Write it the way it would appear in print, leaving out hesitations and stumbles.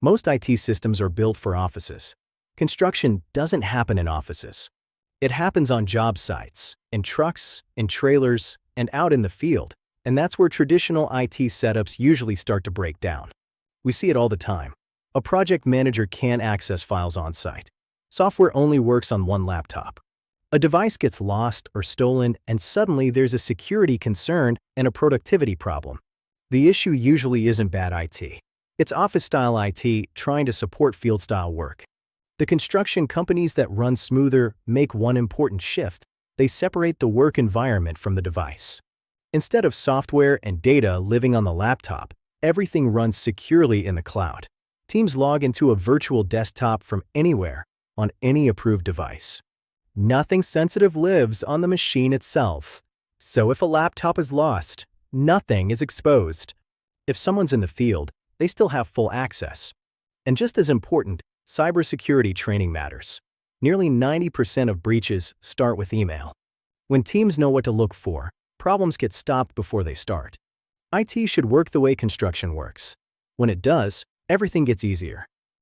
Most IT systems are built for offices. Construction doesn't happen in offices. It happens on job sites, in trucks, in trailers, and out in the field, and that's where traditional IT setups usually start to break down. We see it all the time. A project manager can't access files on site. Software only works on one laptop. A device gets lost or stolen, and suddenly there's a security concern and a productivity problem. The issue usually isn't bad IT. It's office-style IT trying to support field-style work. The construction companies that run smoother make one important shift. They separate the work environment from the device. Instead of software and data living on the laptop, everything runs securely in the cloud. Teams log into a virtual desktop from anywhere, on any approved device. Nothing sensitive lives on the machine itself. So if a laptop is lost, nothing is exposed. If someone's in the field, they still have full access. And just as important, cybersecurity training matters. Nearly 90% of breaches start with email. When teams know what to look for, problems get stopped before they start. IT should work the way construction works. When it does, everything gets easier.